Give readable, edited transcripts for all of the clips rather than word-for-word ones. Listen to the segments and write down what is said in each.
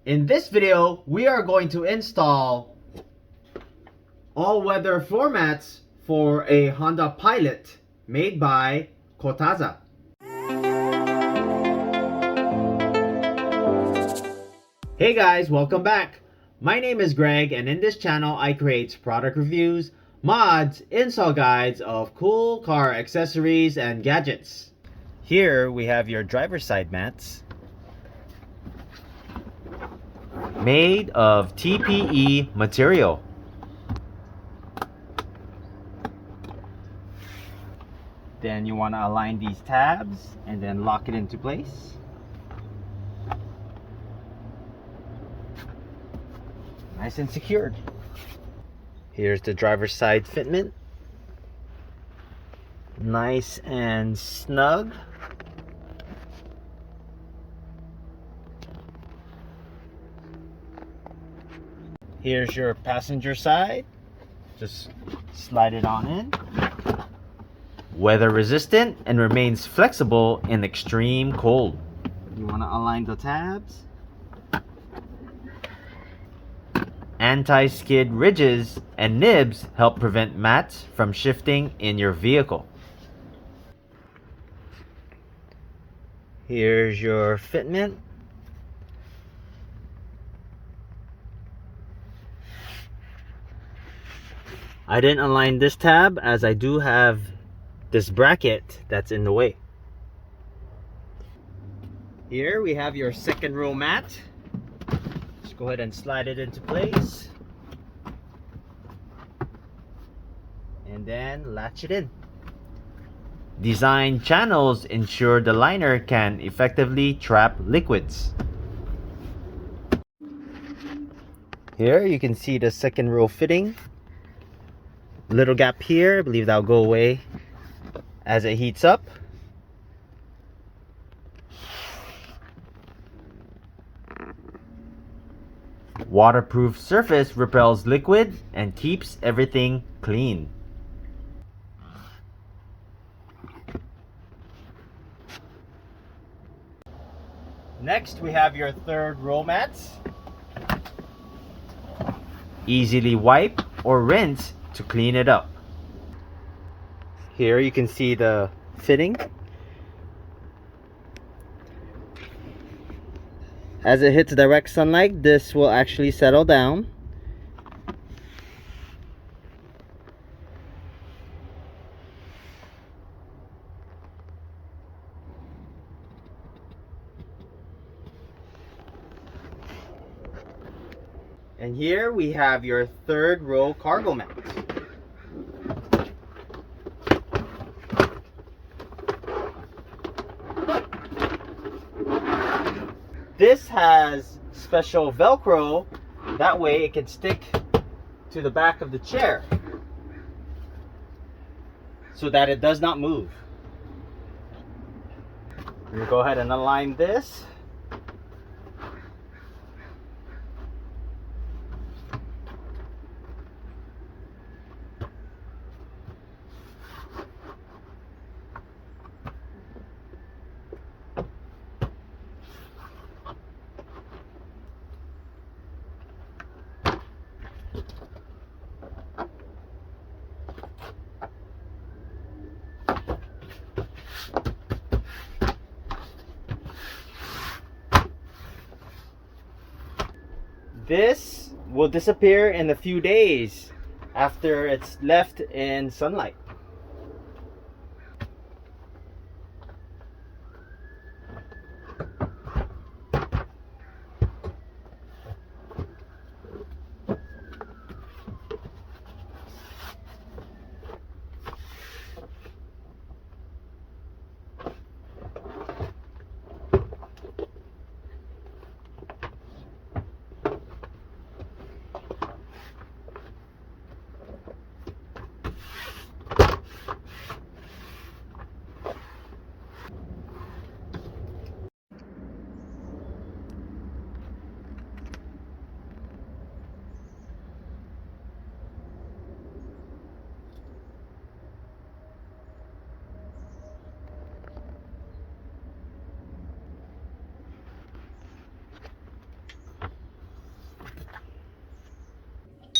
In this video, we are going to install all-weather floor mats for a Honda Pilot made by Cotaza. Hey guys, welcome back. My name is Greg, and in this channel I create product reviews, mods, install guides of cool car accessories and gadgets. Here we have your driver's side mats made of TPE material. Then you want to align these tabs and then lock it into place. Nice and secured. Here's the driver's side fitment. Nice and snug. Here's your passenger side. Just slide it on in. Weather resistant and remains flexible in extreme cold. You want to align the tabs. Anti-skid ridges and nibs help prevent mats from shifting in your vehicle. Here's your fitment. I didn't align this tab as I do have this bracket that's in the way. Here we have your second row mat. Just go ahead and slide it into place. And then latch it in. Design channels ensure the liner can effectively trap liquids. Here you can see the second row fitting. Little gap here, I believe that'll go away as it heats up. Waterproof surface repels liquid and keeps everything clean. Next, we have your third row mats. Easily wipe or rinse to clean it up. Here you can see the fitting. As it hits direct sunlight, this will actually settle down. And here we have your third row cargo mat. This has special Velcro, that way it can stick to the back of the chair so that it does not move. You go ahead and align this. This will disappear in a few days after it's left in sunlight.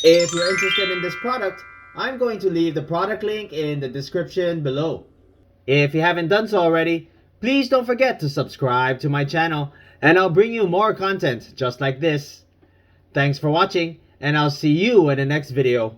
If you're interested in this product, I'm going to leave the product link in the description below. If you haven't done so already, please don't forget to subscribe to my channel and I'll bring you more content just like this. Thanks for watching and I'll see you in the next video.